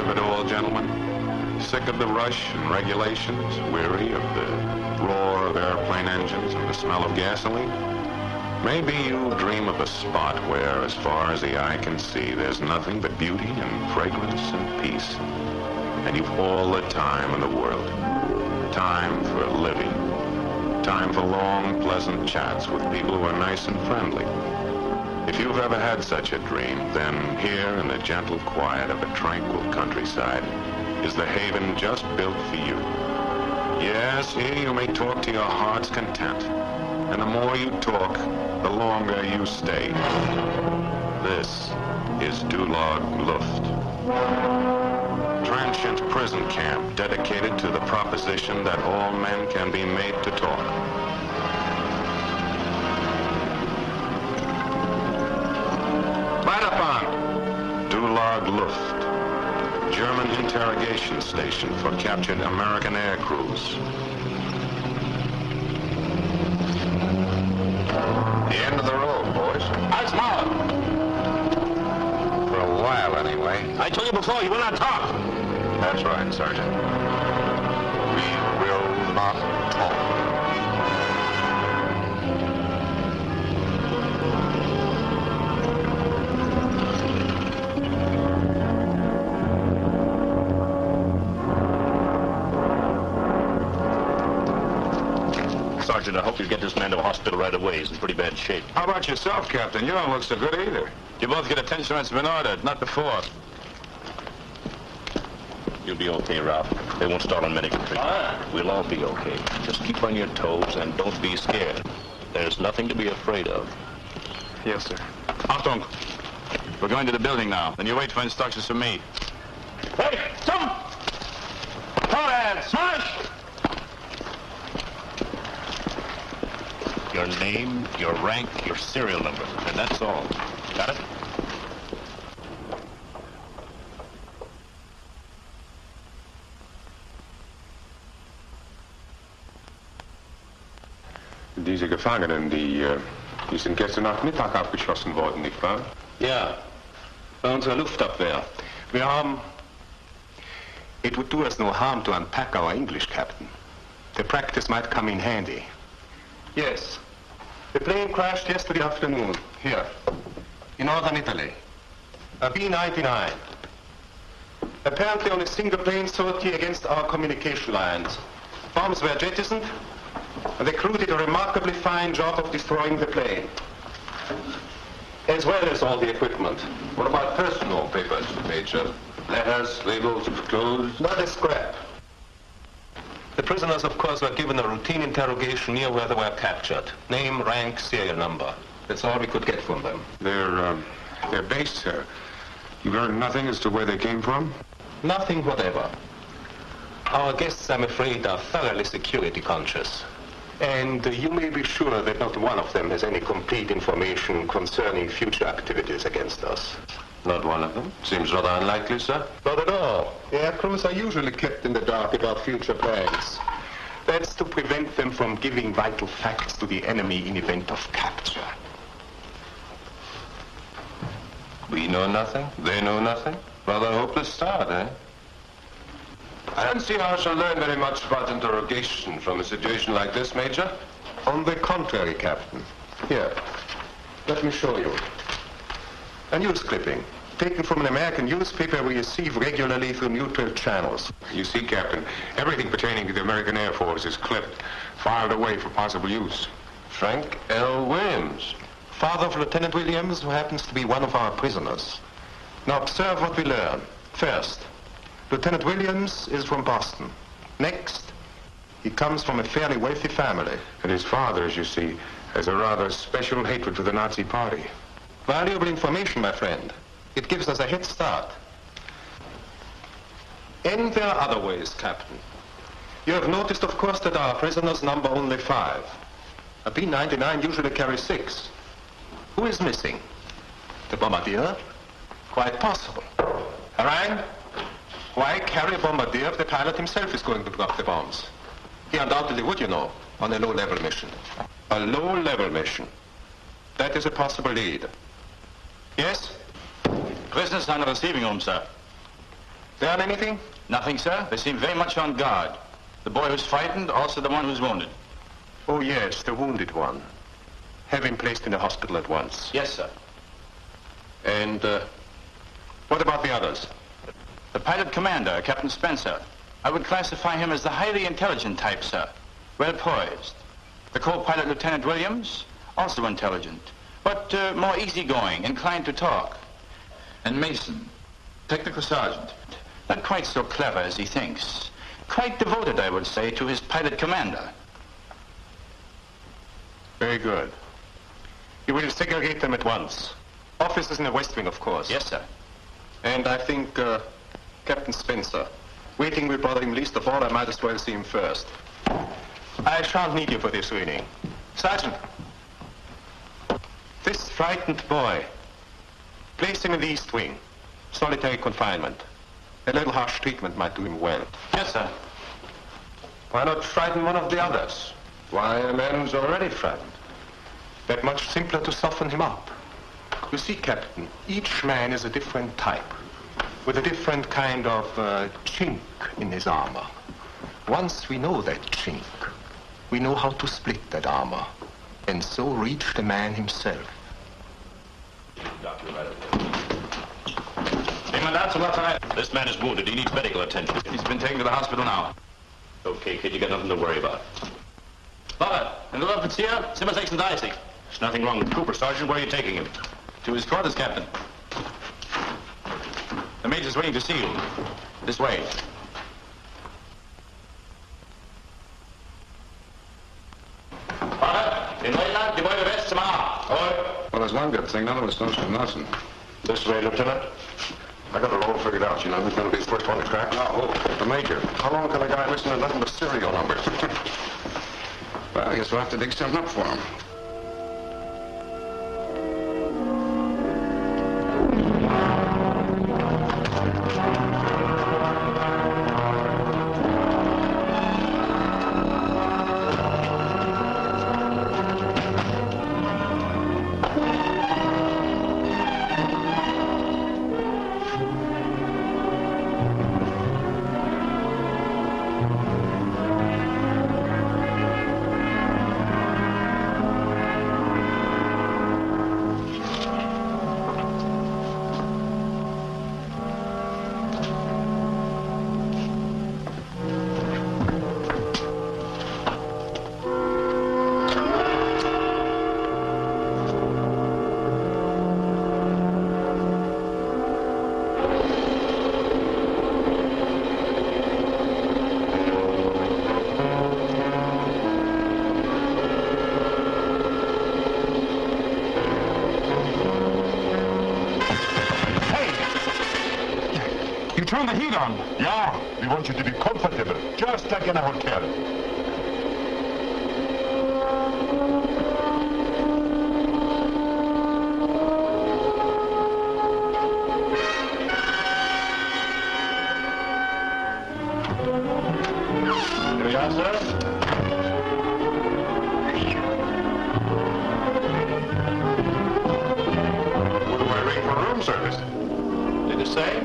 of it all, gentlemen? Sick of the rush and regulations? Weary of the roar of airplane engines and the smell of gasoline? Maybe you dream of a spot where, as far as the eye can see, there's nothing but beauty and fragrance and peace. And you've all the time in the world. Time for living. Time for long, pleasant chats with people who are nice and friendly. If you've ever had such a dream, then here in the gentle quiet of a tranquil countryside is the haven just built for you. Yes, here you may talk to your heart's content. And the more you talk, the longer you stay. This is Dulag Luft. Transient prison camp dedicated to the proposition that all men can be made to talk. Dulag Luft, German interrogation station for captured American air crews. The end of the road, boys. Als Maul! For a while, anyway. I told you before, you will not talk. That's right, Sergeant. We will not talk. Sergeant, I hope you get this man to a hospital right away. He's in pretty bad shape. How about yourself, Captain? You don't look so good either. You both get attention when it's been ordered, not before. You'll be okay, Ralph. They won't start on medical treatment. We'll all be okay. Just keep on your toes and don't be scared. There's nothing to be afraid of. Yes, sir. Achtung! We're going to the building now. Then you wait for instructions from me. Hey, jump! Forward! Smash! Your name, your rank, your serial number, and that's all. Got it? Diese Gefangenen, die sind gestern Nachmittag abgeschossen worden, nicht wahr? Ja, bei unserer Luftabwehr. Wir haben... It would do us no harm to unpack our English, Captain. The practice might come in handy. Yes. The plane crashed yesterday afternoon, here, in northern Italy. A B-99. Apparently on a single plane sortie against our communication lines. Bombs were jettisoned, and the crew did a remarkably fine job of destroying the plane, as well as all the equipment. What about personal papers, Major? Letters, labels, clothes? Not a scrap. The prisoners, of course, were given a routine interrogation near where they were captured. Name, rank, serial number. That's all we could get from them. They're based here. You learned nothing as to where they came from? Nothing whatever. Our guests, I'm afraid, are thoroughly security conscious. And you may be sure that not one of them has any complete information concerning future activities against us. Not one of them? Seems rather unlikely, sir. Not at all. Air crews are usually kept in the dark about future plans. That's to prevent them from giving vital facts to the enemy in event of capture. We know nothing? They know nothing? Rather a hopeless start, eh? I don't see how I shall learn very much about interrogation from a situation like this, Major. On the contrary, Captain. Here, let me show you. A news clipping, taken from an American newspaper we receive regularly through neutral channels. You see, Captain, everything pertaining to the American Air Force is clipped, filed away for possible use. Frank L. Williams, father of Lieutenant Williams, who happens to be one of our prisoners. Now observe what we learn. First, Lieutenant Williams is from Boston. Next, he comes from a fairly wealthy family. And his father, as you see, has a rather special hatred for the Nazi Party. Valuable information, my friend. It gives us a head start. And there are other ways, Captain. You have noticed, of course, that our prisoners number only 5. A B-99 usually carries 6. Who is missing? The bombardier? Quite possible. Harang? Why carry a bombardier if the pilot himself is going to drop the bombs? He undoubtedly would, you know, on a low-level mission. A low-level mission. That is a possible lead. Yes? Prisoners on the receiving room, sir. Done anything? Nothing, sir. They seem very much on guard. The boy who's frightened, also the one who's wounded. Oh, yes, the wounded one. Have him placed in the hospital at once. Yes, sir. And, what about the others? The pilot commander, Captain Spencer. I would classify him as the highly intelligent type, sir. Well poised. The co-pilot, Lieutenant Williams, also intelligent, but more easygoing, inclined to talk. And Mason, technical sergeant. Not quite so clever as he thinks. Quite devoted, I would say, to his pilot commander. Very good. You will segregate them at once. Officers in the West Wing, of course. Yes, sir. And I think, Captain Spencer. Waiting will bother him least of all. I might as well see him first. I shan't need you for this reading. Sergeant. This frightened boy. Place him in the East Wing. Solitary confinement. A little harsh treatment might do him well. Yes, sir. Why not frighten one of the others? Why a man who's already frightened? That much simpler to soften him up. You see, Captain, each man is a different type, with a different kind of chink in his armor. Once we know that chink, we know how to split that armor, and so reach the man himself. Doctor, this man is wounded. He needs medical attention. He's been taken to the hospital now. Okay, kid, you got nothing to worry about. Robert, in the Offizier, Zimmer 36. There's nothing wrong with Cooper, Sergeant. Where are you taking him? To his quarters, Captain. The Major's waiting to see you. This way. Robert, in Leutnant, die Beute West zum A. Well, there's one good thing. None of us knows from nothing. This way, Lieutenant. I got it all figured out. You know who's going to be the first one to crack? Oh, The Major. How long can a guy listen to nothing but serial numbers? well, I guess we'll have to dig something up for him. Turn the heat on. Yeah, we want you to be comfortable, just like in a hotel. Here we are, sir. What do I ring for room service? Did it say?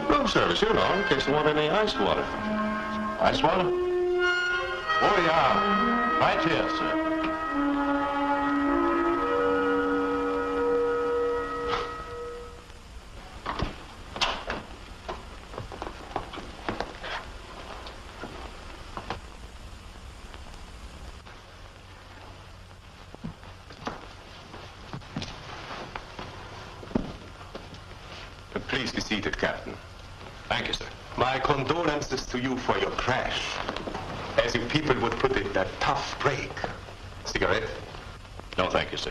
Room service, you know, in case you want any ice water. Ice water? Oh, yeah. Right here, sir. Please be seated, Captain. Thank you, sir. My condolences to you for your crash. As you people would put it, a tough break. Cigarette? No, thank you, sir.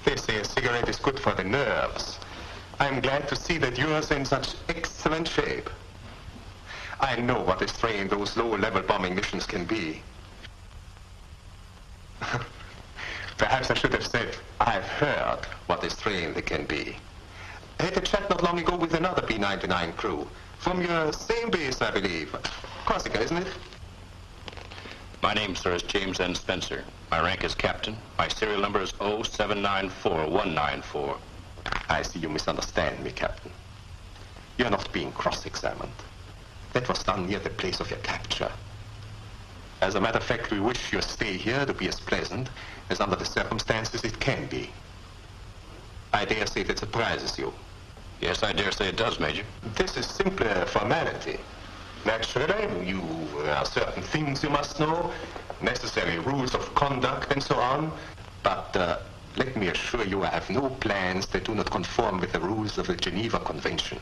They say a cigarette is good for the nerves. I'm glad to see that yours in such excellent shape. I know what a strain those low-level bombing missions can be. Perhaps I should have said, I've heard what a strain they can be. I had a chat not long ago with another B-99 crew. From your same base, I believe. Corsica, isn't it? My name, sir, is James N. Spencer. My rank is captain. My serial number is 0794194. I see you misunderstand me, Captain. You're not being cross-examined. That was done near the place of your capture. As a matter of fact, we wish your stay here to be as pleasant as under the circumstances it can be. I dare say that surprises you. Yes, I dare say it does, Major. This is simply a formality. Naturally, there are certain things you must know, necessary rules of conduct and so on, but let me assure you I have no plans that do not conform with the rules of the Geneva Convention.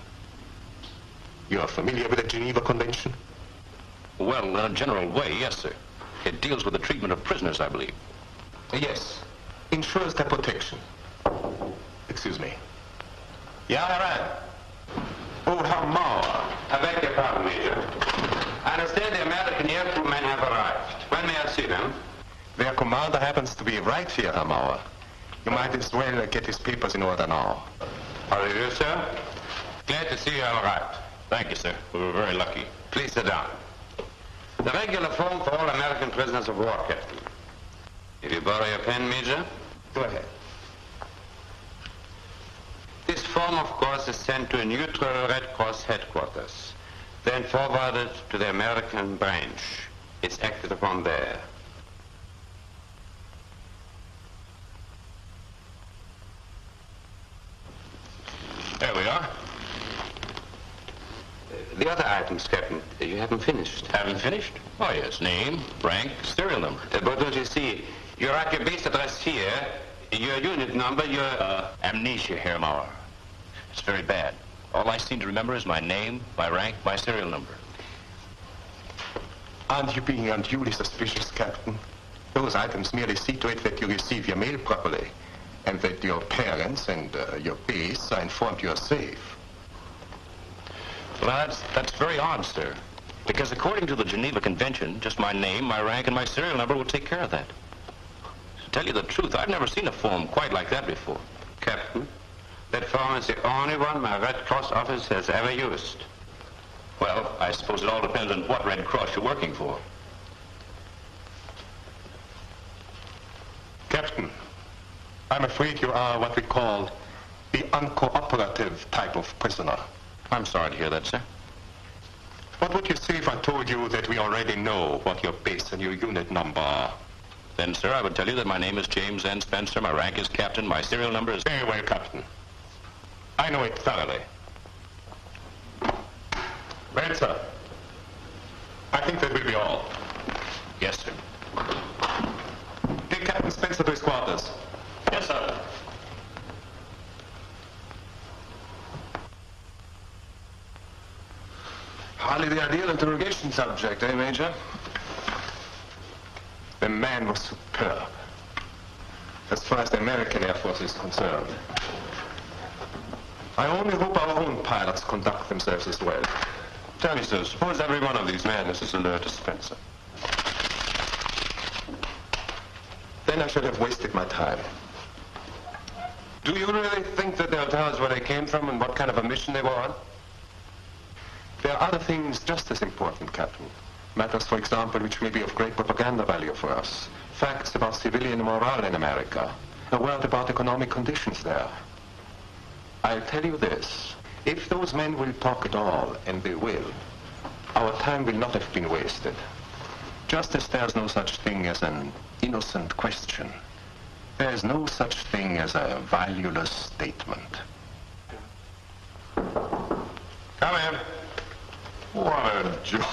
You are familiar with the Geneva Convention? Well, in a general way, yes, sir. It deals with the treatment of prisoners, I believe. Yes. Ensures their protection. Excuse me. Yeah, all right. Oh, Herr Mauer. I beg your pardon, Major. I understand the American air crewmen have arrived. When may I see them? Their commander happens to be right here, Herr Mauer. You might as well get his papers in order now. How do you do, sir? Glad to see you all right. Thank you, sir. We were very lucky. Please sit down. The regular form for all American prisoners of war, Captain. If you borrow your pen, Major. Go ahead. This form, of course, is sent to a neutral Red Cross headquarters, then forwarded to the American branch. It's acted upon there. There we are. The other items, Captain, you haven't finished. Haven't finished? Oh, yes. Name, rank, serial number. But don't you see, you write your base address here, your unit number, your... Amnesia, Herr Mauer. It's very bad. All I seem to remember is my name, my rank, my serial number. Aren't you being unduly suspicious, Captain? Those items merely see to it that you receive your mail properly, and that your parents and your base are informed you are safe. Well, that's very odd, sir. Because according to the Geneva Convention, just my name, my rank, and my serial number will take care of that. To tell you the truth, I've never seen a form quite like that before. Captain, that form is the only one my Red Cross office has ever used. Well, I suppose it all depends on what Red Cross you're working for. Captain, I'm afraid you are what we call the uncooperative type of prisoner. I'm sorry to hear that, sir. What would you say if I told you that we already know what your base and your unit number are? Then, sir, I would tell you that my name is James N. Spencer, my rank is captain, my serial number is... Very well, Captain. I know it thoroughly. Well, sir, I think that will be all. Yes, sir. Take Captain Spencer to his quarters. Yes, sir. Hardly the ideal interrogation subject, eh, Major? The man was superb, as far as the American Air Force is concerned. I only hope our own pilots conduct themselves as well. Tell me, sir, suppose every one of these men is as alert as Spencer. Then I should have wasted my time. Do you really think that they'll tell us where they came from and what kind of a mission they were on? There are other things just as important, Captain. Matters, for example, which may be of great propaganda value for us. Facts about civilian morale in America. A word about economic conditions there. I'll tell you this. If those men will talk at all, and they will, our time will not have been wasted. Just as there's no such thing as an innocent question, there is no such thing as a valueless statement. Come in. What a joint.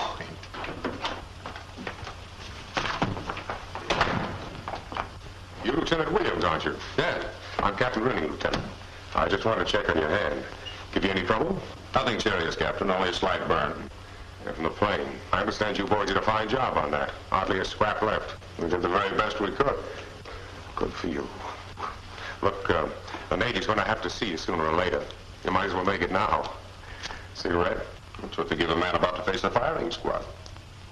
You Lieutenant Williams, aren't you? Yeah, I'm Captain Rooney, Lieutenant. I just wanted to check on your hand. Give you any trouble? Nothing serious, Captain, only a slight burn. You're from the plane. I understand you boys did a fine job on that. Hardly a scrap left. We did the very best we could. Good for you. Look, the Navy's going to have to see you sooner or later. You might as well make it now. Cigarette? That's what they give a man about to face a firing squad.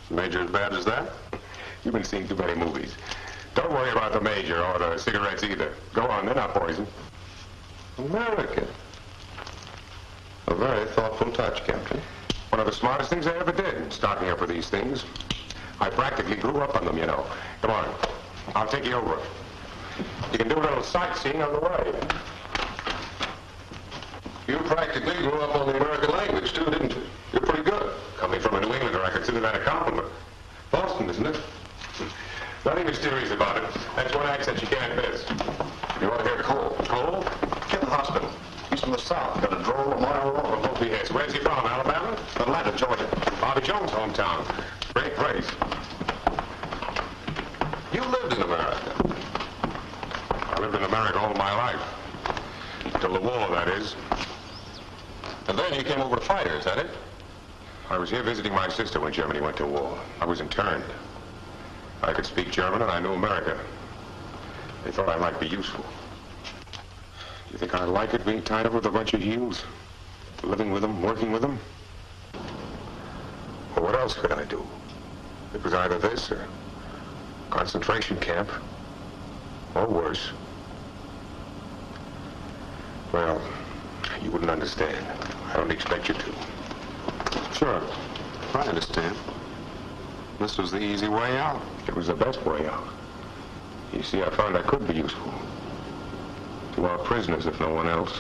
Major as bad as that? You've been seeing too many movies. Don't worry about the Major or the cigarettes either. Go on, they're not poison. American. A very thoughtful touch, Captain. One of the smartest things I ever did, stocking up for these things. I practically grew up on them, you know. Come on, I'll take you over. You can do a little sightseeing on the way. You practically grew up on the American language. that a compliment? Boston, isn't it? Nothing mysterious about it. That's one accent you can't miss. You want to hear Cole? Cole? Get the hospital. He's from the South. Got a droll a mile long. Hope he is. Where's he from? Alabama? Atlanta, Georgia. Bobby Jones' hometown. Great place. You lived in America. I lived in America all my life. Till the war, that is. And then you came over to fight her, is that it? I was here visiting my sister when Germany went to war. I was interned. I could speak German and I knew America. They thought I might be useful. You think I'd like it being tied up with a bunch of heels? Living with them, working with them? Well, what else could I do? It was either this or concentration camp. Or worse. Well, you wouldn't understand. I don't expect you to. Sure. I understand. This was the easy way out. It was the best way out. You see, I found I could be useful. To our prisoners, if no one else.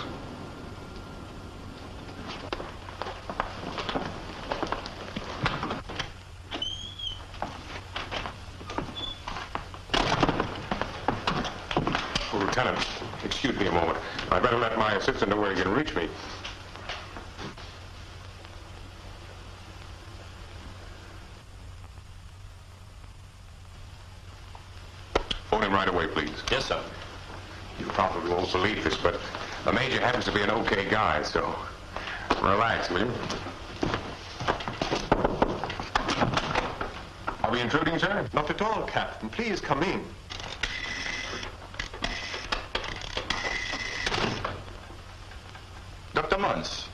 Oh, Lieutenant, excuse me a moment. I'd better let my assistant know where he can reach me. Phone him right away, please. Yes, sir. You probably won't believe this, but the major happens to be an okay guy, so relax, will you? Are we intruding, sir? Not at all, Captain. Please come in. Dr. Mons,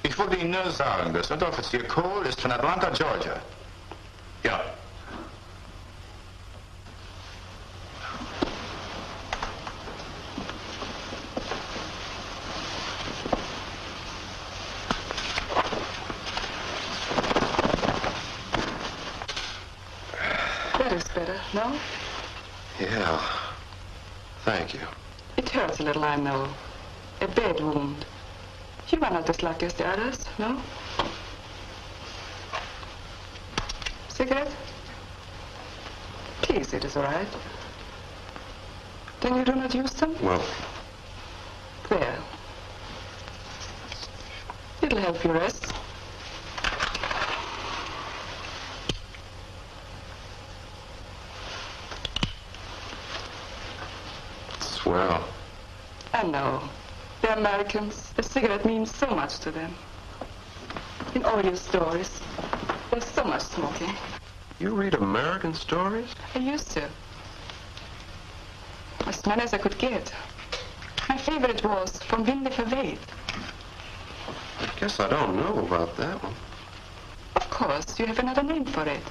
ich wollte Ihnen nur sagen, dass Unteroffizier Cole ist von Atlanta, Georgia. Ja. That is better, no? Yeah. Thank you. It hurts a little, I know. A bad wound. You are not as lucky as the others, no? Cigarette? Please, it is all right. Then you do not use them? Well, There. It'll help you rest. swell. I know. The Americans, a cigarette means so much to them. In all your stories, there's so much smoking. You read American stories? I used to. As many as I could get. My favorite was Vom Winde verweht. I guess I don't know about that one. Of course, you have another name for it.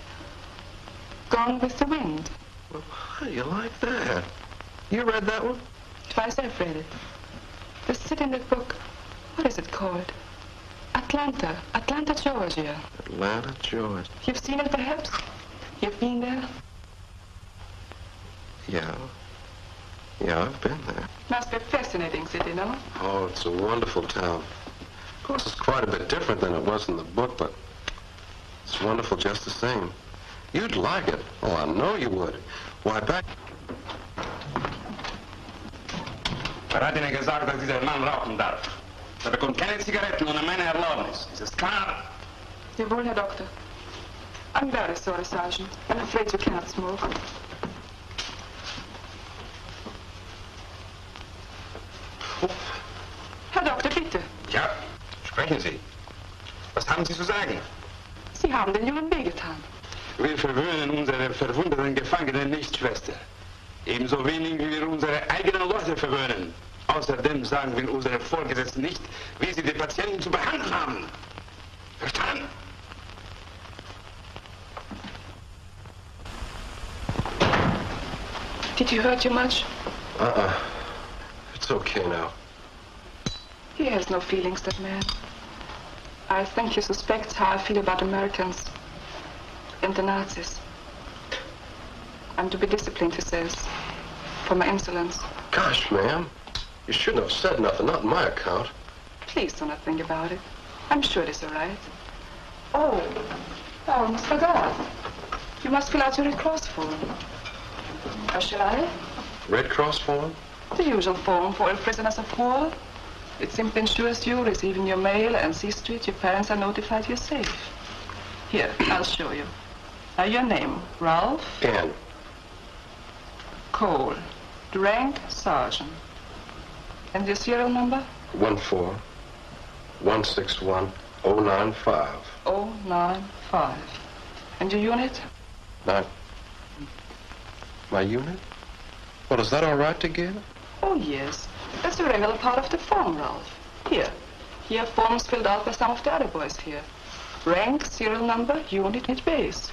Gone with the Wind. Well, how do you like that? You read that one? Twice I've read it. The city in the book, what is it called? Atlanta, Georgia. Atlanta, Georgia. You've seen it perhaps? You've been there? Yeah. Yeah, I've been there. Must be a fascinating city, no? Oh, it's a wonderful town. Of course, it's quite a bit different than it was in the book, but it's wonderful just the same. You'd like it. Oh, I know you would. Why, back... Er hat Ihnen gesagt, dass dieser Mann rauchen darf. Er bekommt keine Zigaretten ohne meine Erlaubnis. Ist das klar? Jawohl, Herr Doctor. I'm very sorry, Sergeant. I'm afraid you cannot smoke. Herr Doktor, bitte. Ja, sprechen Sie. Was haben Sie zu sagen? Sie haben den Jungen wehgetan. Wir verwöhnen unsere verwundeten Gefangenen nicht, Schwester. Ebenso wenig, wie wir unsere eigenen Leute verwöhnen. Außerdem sagen wir unseren Vorgesetzten nicht, wie sie die Patienten zu behandeln haben. Verstanden? Did he hurt you much? It's okay now. He has no feelings, that man. I think he suspects how I feel about Americans and the Nazis. I'm to be disciplined, he says, for my insolence. Gosh, ma'am. You shouldn't have said nothing, not on my account. Please do not think about it. I'm sure it is all right. Oh, I almost forgot. You must fill out your Red Cross form. Or shall I? Red Cross form? The usual form for all prisoners of war. It simply ensures you receiving your mail and sees to it your parents are notified you're safe. Here, I'll show you. Your name, Ralph? Ann. Cole. The rank, sergeant. And your serial number? 14161-095. 095. And your unit? 9. My unit? Well, is that all right to give? Oh, yes. That's a regular part of the form, Ralph. Here. Here, forms filled out by some of the other boys here. Rank, serial number, unit, base.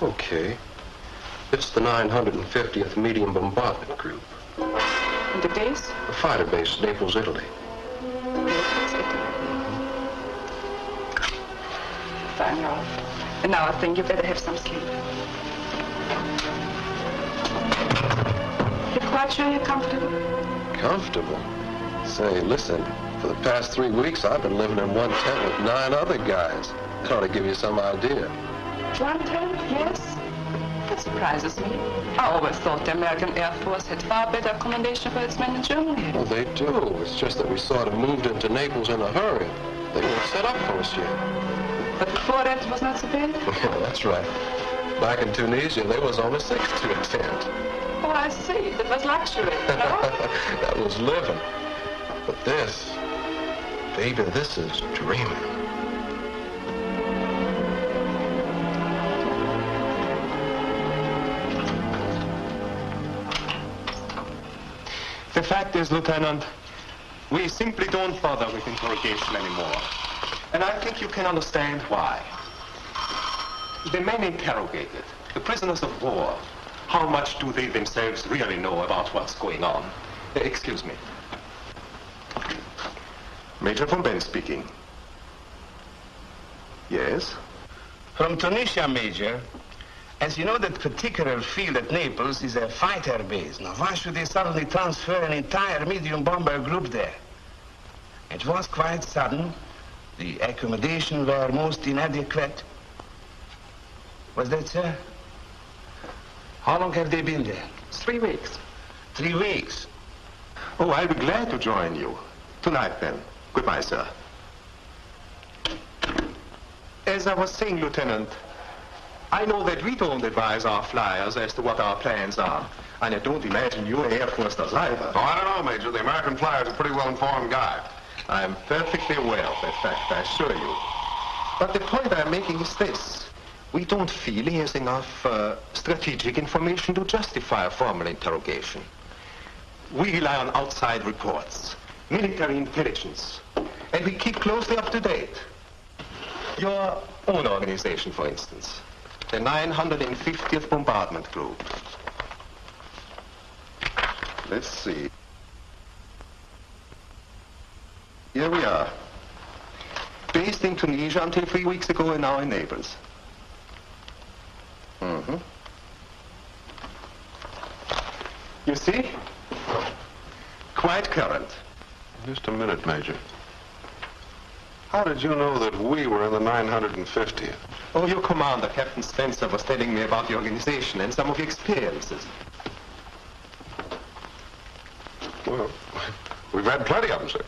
Okay. It's the 950th Medium Bombardment Group. And the base? A fighter base, Naples, Italy. Naples, Italy. Fine, Ralph. And now I think you better have some sleep. You're quite sure you're comfortable? Comfortable? Say, listen, for the past 3 weeks, I've been living in one tent with 9 other guys. That ought to give you some idea. One tent, yes? That surprises me. I always thought the American Air Force had far better accommodation for its men in Germany. Well, they do. It's just that we sort of moved into Naples in a hurry. They weren't set up for us yet. But before that, it was not so bad? Yeah, that's right. Back in Tunisia, there was only 6 to a tent. Oh, I see. That was luxury, no? That was living. But this, baby, this is dreaming. The fact is, Lieutenant, we simply don't bother with interrogation anymore. And I think you can understand why. The men interrogated, the prisoners of war, how much do they themselves really know about what's going on? Excuse me. Major von Ben speaking. Yes? From Tunisia, Major. As you know, that particular field at Naples is a fighter base. Now, why should they suddenly transfer an entire medium bomber group there? It was quite sudden. The accommodation were most inadequate. Was that, sir? How long have they been there? 3 weeks. 3 weeks. Oh, I'll be glad to join you. Tonight, then. Goodbye, sir. As I was saying, Lieutenant, I know that we don't advise our flyers as to what our plans are. And I don't imagine your Air Force does either. Oh, I don't know, Major. The American flyer's a pretty well-informed guy. I'm perfectly aware of that fact, I assure you. But the point I'm making is this. We don't feel he has enough strategic information to justify a formal interrogation. We rely on outside reports, military intelligence, and we keep closely up to date. Your own organization, for instance, the 950th Bombardment Group. Let's see. Here we are. Based in Tunisia until 3 weeks ago and now in Naples. Mm-hmm. You see? Quite current. Just a minute, Major. How did you know that we were in the 950th? Oh, your commander, Captain Spencer, was telling me about the organization and some of your experiences. Well, we've had plenty of them, sir.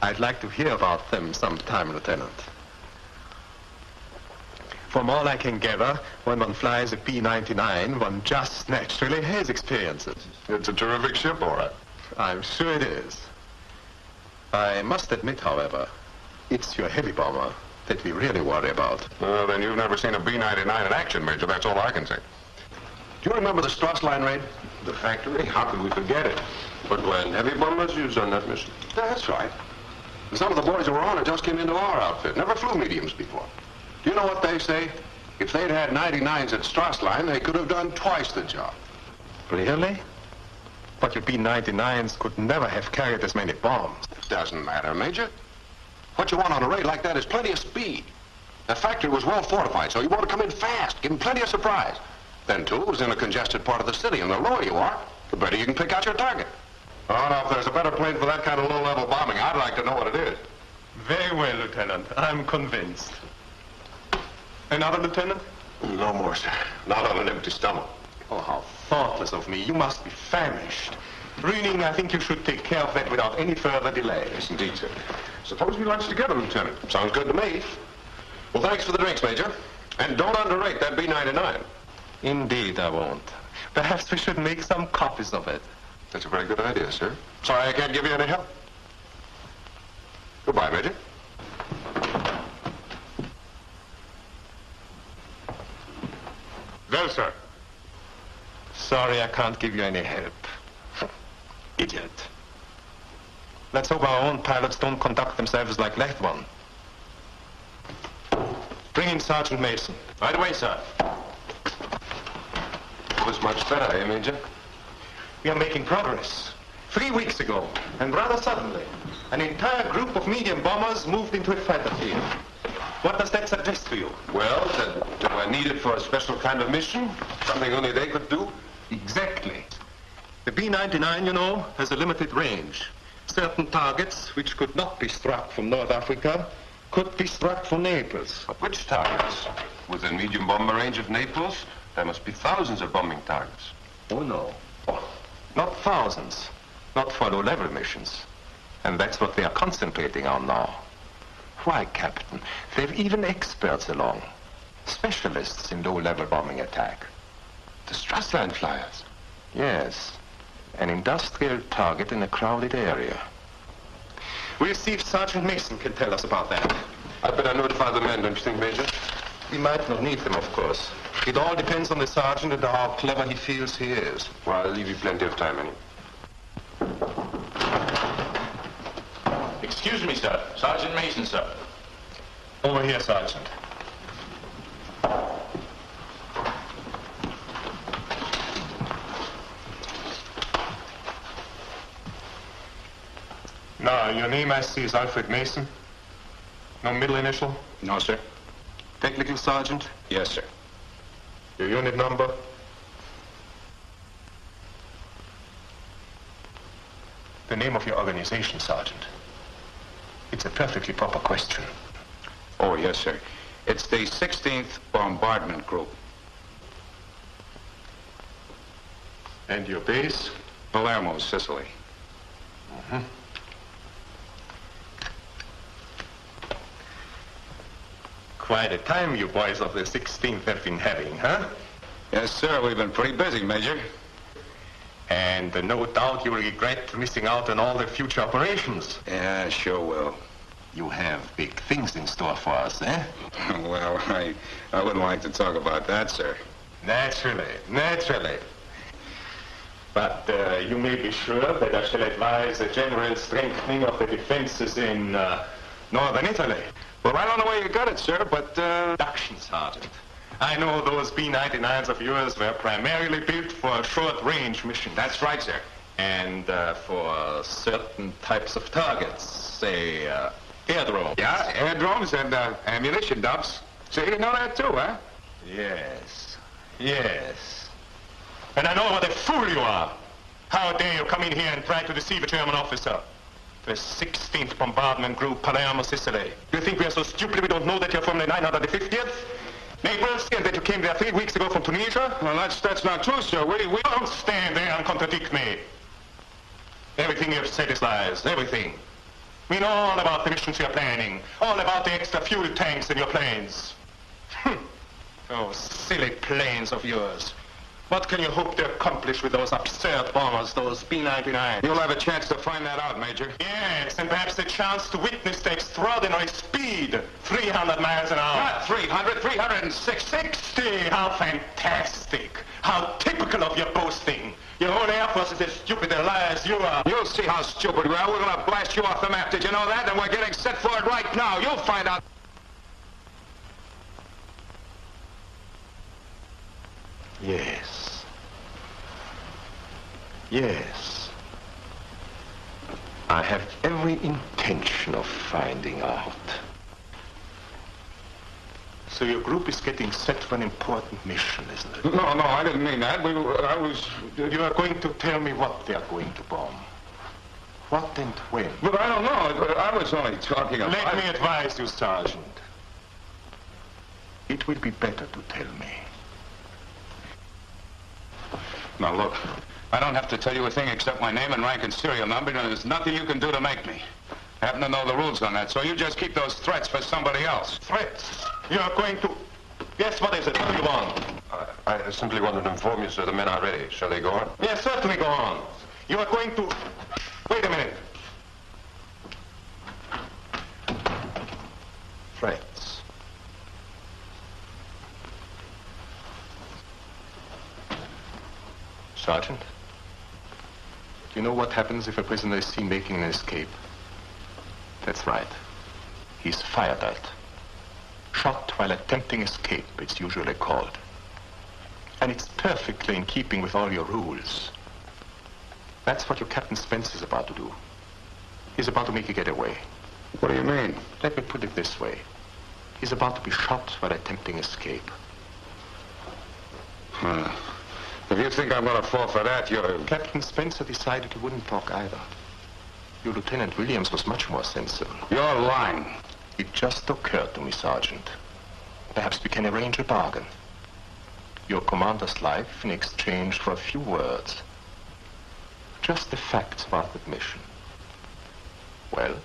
I'd like to hear about them sometime, Lieutenant. From all I can gather, when one flies a P-99, one just naturally has experiences. It's a terrific ship, all right. I'm sure it is. I must admit, however, it's your heavy bomber that we really worry about. Then you've never seen a B-99 in action, Major. That's all I can say. Do you remember the Strassline raid? The factory? How could we forget it? But when heavy bombers used on that mission. That's right. And some of the boys who were on it just came into our outfit. Never flew mediums before. Do you know what they say? If they'd had 99s at Strassline, they could have done twice the job. Really? But your B-99s could never have carried as many bombs. It doesn't matter, Major. What you want on a raid like that is plenty of speed. That factory was well fortified, so you want to come in fast, give them plenty of surprise. Then, too, it was in a congested part of the city, and the lower you are, the better you can pick out your target. Oh, now, if there's a better plane for that kind of low-level bombing, I'd like to know what it is. Very well, Lieutenant. I'm convinced. Another, Lieutenant? No more, sir. Not on an empty stomach. Oh, how thoughtless of me. You must be famished. Rüning, I think you should take care of that without any further delay. Yes, indeed, sir. Suppose we lunch together, Lieutenant. Sounds good to me. Well, thanks for the drinks, Major. And don't underrate that B-99. Indeed, I won't. Perhaps we should make some copies of it. That's a very good idea, sir. Sorry I can't give you any help. Goodbye, Major. Well, sir. Sorry I can't give you any help. Idiot. Let's hope our own pilots don't conduct themselves like that one. Bring in Sergeant Mason. Right away, sir. It was much better, eh, Major? We are making progress. 3 weeks ago, and rather suddenly, an entire group of medium bombers moved into a fighter field. What does that suggest to you? Well, that they were needed for a special kind of mission, something only they could do. Exactly. The B-99, you know, has a limited range. Certain targets, which could not be struck from North Africa, could be struck from Naples. But which targets? Within medium bomber range of Naples, there must be thousands of bombing targets. Oh, no. Oh, not thousands. Not for low-level missions. And that's what they are concentrating on now. Why, Captain, they've even experts along. Specialists in low-level bombing attack. The Strassline flyers. Yes. An industrial target in a crowded area. We'll see if Sergeant Mason can tell us about that. I'd better notify the men, don't you think, Major? We might not need them, of course. It all depends on the sergeant and how clever he feels he is. Well, I'll leave you plenty of time, anyway. Excuse me, sir. Sergeant Mason, sir. Over here, Sergeant. Now, your name, I see, is Alfred Mason. No middle initial? No, sir. Technical sergeant? Yes, sir. Your unit number? The name of your organization, Sergeant. It's a perfectly proper question. Oh, yes, sir. It's the 16th Bombardment Group. And your base? Palermo, Sicily. Mm-hmm. Quite a time you boys of the 16th have been having, huh? Yes, sir. We've been pretty busy, Major. And no doubt you will regret missing out on all the future operations. Yeah, sure will. You have big things in store for us, eh? Well, I wouldn't like to talk about that, sir. Naturally. But you may be sure that I shall advise a general strengthening of the defenses in northern Italy. Well, I don't know where you got it, sir, but... Production, Sergeant. I know those B-99s of yours were primarily built for short-range missions. That's right, sir. And for certain types of targets, say, airdromes. Yeah, airdromes and ammunition dumps. So you know that too, huh? Yes. And I know what a fool you are. How dare you come in here and try to deceive a German officer? The 16th Bombardment Group, Palermo, Sicily. You think we are so stupid we don't know that you're from the 950th? Naples, and that you came there 3 weeks ago from Tunisia? Well, that's not true, sir. We don't stand there and contradict me. Everything you've said is lies, everything. We know all about the missions you're planning, all about the extra fuel tanks in your planes. Those silly planes of yours. What can you hope to accomplish with those absurd bombers, those B-99? You'll have a chance to find that out, Major. Yes, and perhaps a chance to witness the extraordinary speed, 300 miles an hour. Not 300, 360. 60! How fantastic! How typical of your boasting! Your whole Air Force is as stupid a liar as you are. You'll see how stupid we are. We're going to blast you off the map. Did you know that? And we're getting set for it right now. You'll find out. Yes. I have every intention of finding out. So your group is getting set for an important mission, isn't it? No, I didn't mean that. You are going to tell me what they are going to bomb. What and when? But I don't know. I was only talking about... Let me advise you, Sergeant. It will be better to tell me. Now, look, I don't have to tell you a thing except my name and rank and serial number, and there's nothing you can do to make me. I happen to know the rules on that, so you just keep those threats for somebody else. Threats? You are going to... Yes, what is it? What do you want? I simply wanted to inform you, sir, the men are ready. Shall they go on? Yes, certainly go on. You are going to... Wait a minute. Threats. Sergeant, do you know what happens if a prisoner is seen making an escape? That's right. He's fired at. Shot while attempting escape, it's usually called. And it's perfectly in keeping with all your rules. That's what your Captain Spence is about to do. He's about to make you get away. What do you mean? Let me put it this way. He's about to be shot while attempting escape. If you think I'm going to fall for that, you're... Captain Spencer decided he wouldn't talk either. Your Lieutenant Williams was much more sensible. You're lying. It just occurred to me, Sergeant. Perhaps we can arrange a bargain. Your commander's life in exchange for a few words. Just the facts about the mission. Well?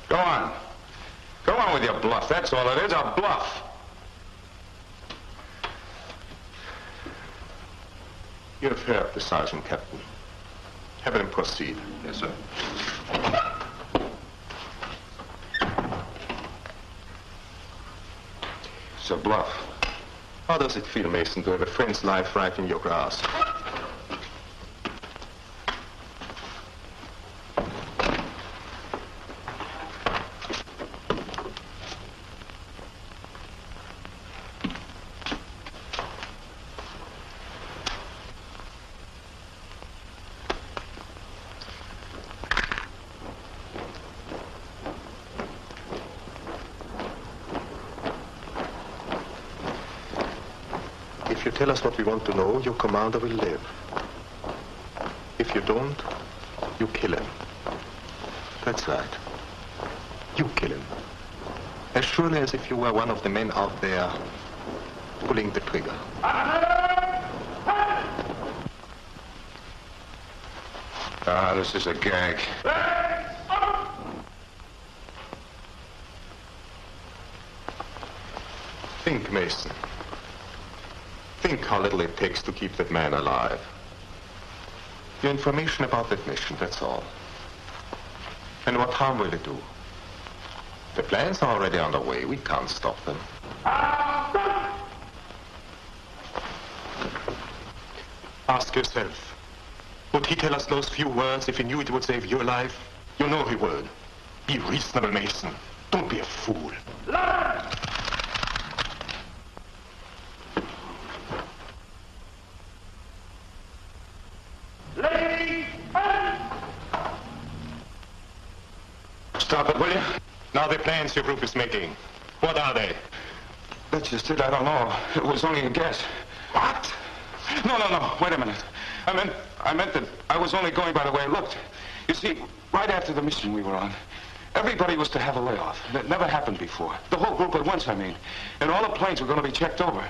Go on. Go on with your bluff. That's all it is, a bluff. You have heard the sergeant, Captain. Have him proceed. Yes, sir. It's a bluff. How does it feel, Mason, to have a friend's life right in your grasp? If you tell us what we want to know, your commander will live. If you don't, you kill him. That's right. You kill him. As surely as if you were one of the men out there pulling the trigger. This is a gag. Think, Mason. Think how little it takes to keep that man alive. Your information about that mission, that's all. And what harm will it do? The plans are already underway. We can't stop them. Ask yourself, would he tell us those few words if he knew it would save your life? You know he would. Be reasonable, Mason. Don't be a fool. Stop it, will you? Now the plans your group is making. What are they? That's just it. I don't know. It was only a guess. What? No. Wait a minute. I meant that I was only going by the way it looked. You see, right after the mission we were on, everybody was to have a layoff. That never happened before. The whole group at once, I mean. And all the planes were going to be checked over.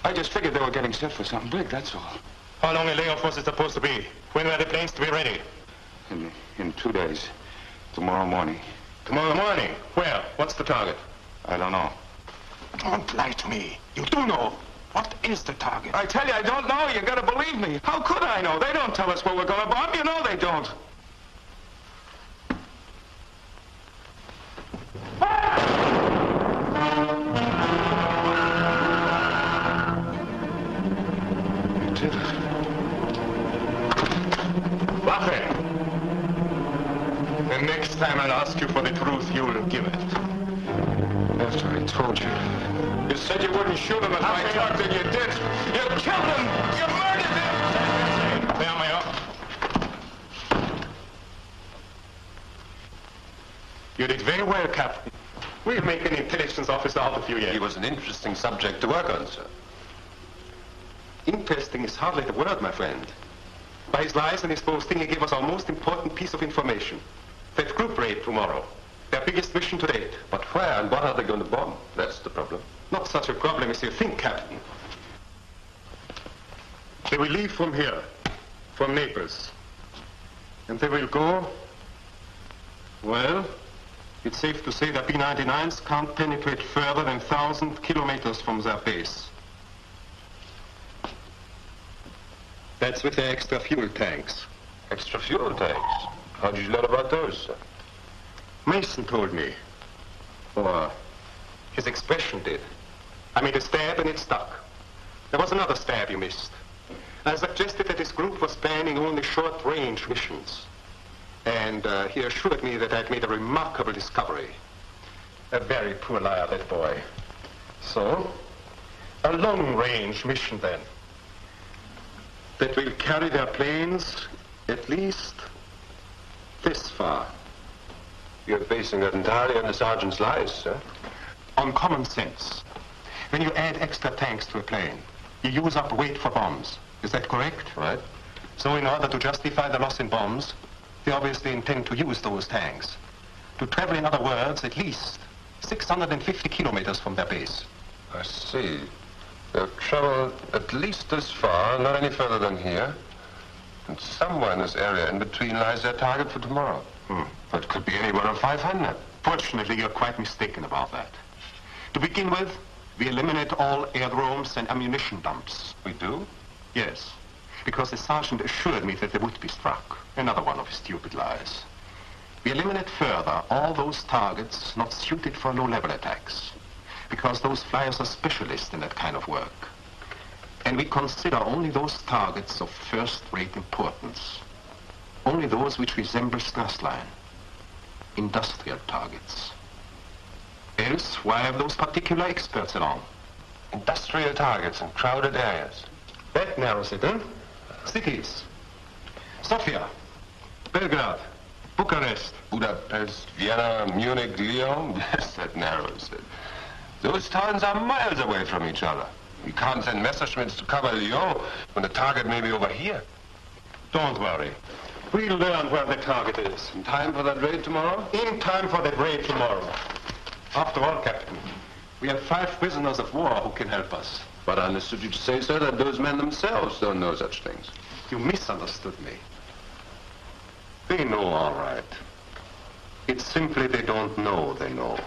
I just figured they were getting set for something big, that's all. How long a layoff was it supposed to be? When were the planes to be ready? In 2 days. Tomorrow morning. Tomorrow morning? Where? What's the target? I don't know. Don't lie to me. You do know. What is the target? I tell you, I don't know. You gotta believe me. How could I know? They don't tell us what we're gonna bomb. You know they don't. You did it. Waffe! The next time I'll ask you for the truth, you'll give it. After I told you. You said you wouldn't shoot him if I talked, and you did. You killed him! You murdered him! There, Mayor. You did very well, Captain. We'll make an intelligence officer out of you yet. He was an interesting subject to work on, sir. Interesting is hardly the word, my friend. By his lies and his boasting, he gave us our most important piece of information. That group raid tomorrow. Their biggest mission to date. But where and what are they going to bomb? That's the problem. Not such a problem as you think, Captain. They will leave from here, from Naples. And they will go... Well, it's safe to say that B-99s can't penetrate further than 1,000 kilometers from their base. That's with their extra fuel tanks. Extra fuel tanks? How did you learn about those, sir? Mason told me. Or his expression did. I made a stab and it stuck. There was another stab you missed. I suggested that this group was planning only short-range missions. And he assured me that I'd made a remarkable discovery. A very poor liar, that boy. So, a long-range mission then. That will carry their planes at least this far. You're basing that entirely on the sergeant's lies, sir. On common sense. When you add extra tanks to a plane, you use up weight for bombs. Is that correct? Right. So in order to justify the loss in bombs, they obviously intend to use those tanks. To travel, in other words, at least 650 kilometers from their base. I see. They'll travel at least this far, not any further than here. And somewhere in this area in between lies their target for tomorrow. That could be anywhere of 500. Fortunately, you're quite mistaken about that. To begin with, we eliminate all aerodromes and ammunition dumps. We do? Yes, because the sergeant assured me that they would be struck. Another one of his stupid lies. We eliminate further all those targets not suited for low-level attacks, because those flyers are specialists in that kind of work. And we consider only those targets of first-rate importance. Only those which resemble Strassline. Industrial targets. Else, why have those particular experts along? Industrial targets in crowded areas. That narrows it, eh? Cities. Sofia. Belgrade. Bucharest. Budapest, Vienna, Munich, Lyon. Yes, that narrows it. Those towns are miles away from each other. You can't send Messerschmitts to cover Lyon when the target may be over here. Don't worry. We'll learn where the target is. In time for that raid tomorrow? In time for that raid tomorrow. After all, Captain, we have 5 prisoners of war who can help us. But I understood you to say, sir, that those men themselves don't know such things. You misunderstood me. They know all right. It's simply they don't know they know.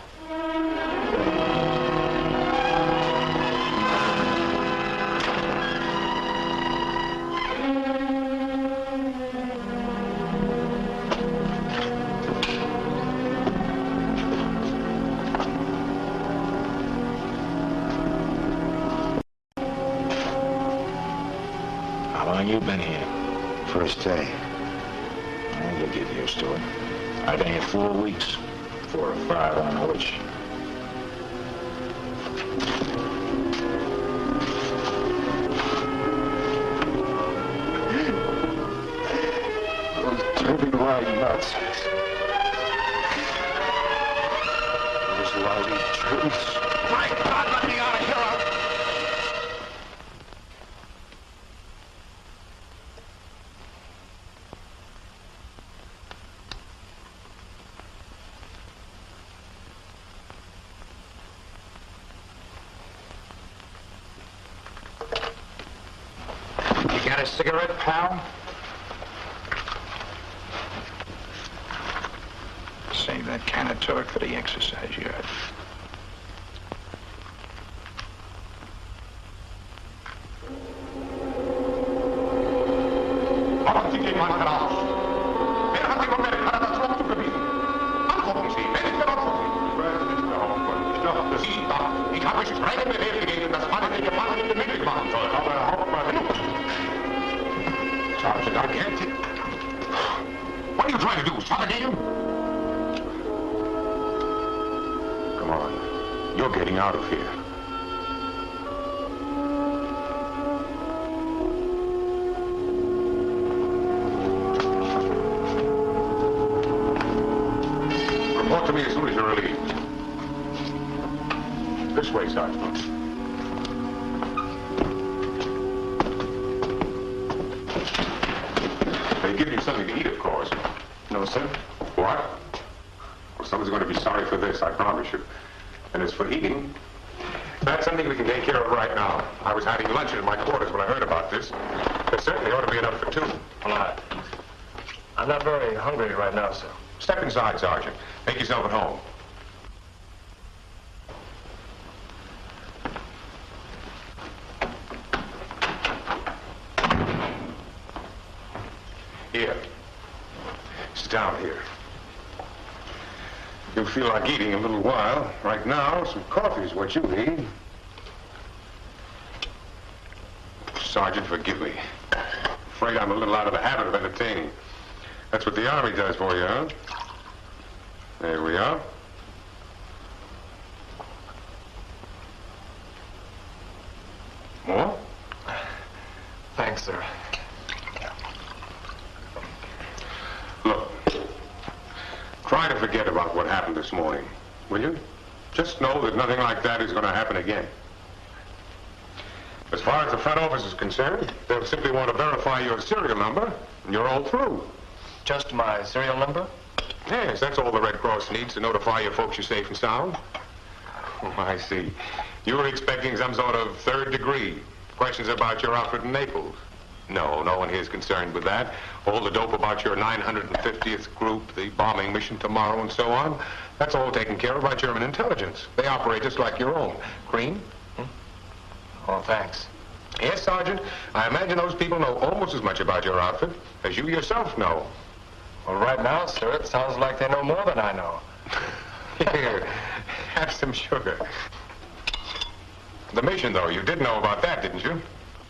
How long you been here? First day. Well, you'll get used to it. I've been here 4 weeks. 4 or 5, I don't know which. Those dirty white nuts. Those lousy Germans. My God, let me out of here! You got a cigarette, pal? Save that can of talk for the exercise yard. Haben Sie den Mann heraus? Wer hat die Amerikaner dazu zugewiesen? Antworten Sie, wer ist der Opfer? Ich weiß nicht, Herr Hauptmann. Ich dachte, Sie da. Ich habe strengen Befehl gegeben, dass man den Gefangenen gemütlich machen soll. Aber Herr Hauptmann... Sergeant, I can't... What are you trying to do, suffocate him? Come on. You're getting out of here. Report to me as soon as you're relieved. This way, Sergeant. you something to eat, of course. No, sir. What? Well, someone's going to be sorry for this, I promise you. And as for eating, that's something we can take care of right now. I was having luncheon in my quarters when I heard about this. There certainly ought to be enough for two. Well, I'm not very hungry right now, sir. Step inside, Sergeant. Make yourself at home. Here. Sit down here. You'll feel like eating in a little while. Right now, some coffee is what you need. Sergeant, forgive me. Afraid I'm a little out of the habit of entertaining. That's what the Army does for you, huh? There we are. More? Thanks, sir. Look, try to forget about what happened this morning, will you? Just know that nothing like that is going to happen again. As far as the front office is concerned, they'll simply want to verify your serial number, and you're all through. Just my serial number? Yes, that's all the Red Cross needs to notify your folks you're safe and sound. Oh, I see. You were expecting some sort of third degree. Questions about your outfit in Naples. No, no one here is concerned with that. All the dope about your 950th group, the bombing mission tomorrow, and so on, that's all taken care of by German intelligence. They operate just like your own. Green? Oh, thanks. Yes, Sergeant. I imagine those people know almost as much about your outfit as you yourself know. Well, right now, sir, it sounds like they know more than I know. Here, have some sugar. The mission, though, you did know about that, didn't you?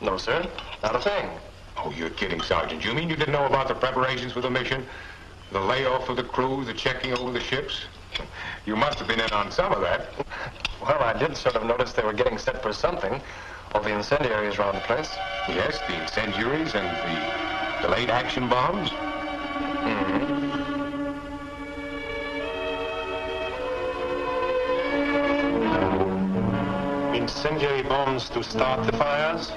No, sir. Not a thing. Oh, you're kidding, Sergeant. You mean you didn't know about the preparations for the mission? The layoff of the crew, the checking over the ships? You must have been in on some of that. Well, I did sort of notice they were getting set for something. All the incendiaries around the place. Yes, the incendiaries and the delayed action bombs. Incendiary bombs to start the fires,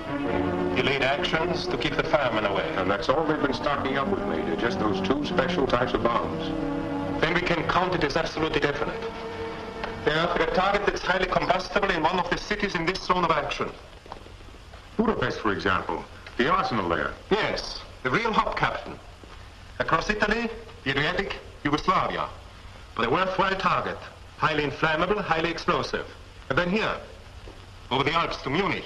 delayed actions to keep the firemen away. And that's all they've been stocking up with, Major, just those two special types of bombs. Then we can count it as absolutely definite. They are for a target that's highly combustible in one of the cities in this zone of action. Budapest, for example. The arsenal there. Yes, the real hop, Captain. Across Italy, the Adriatic, Yugoslavia. But a worthwhile target. Highly inflammable, highly explosive. And then here, over the Alps to Munich.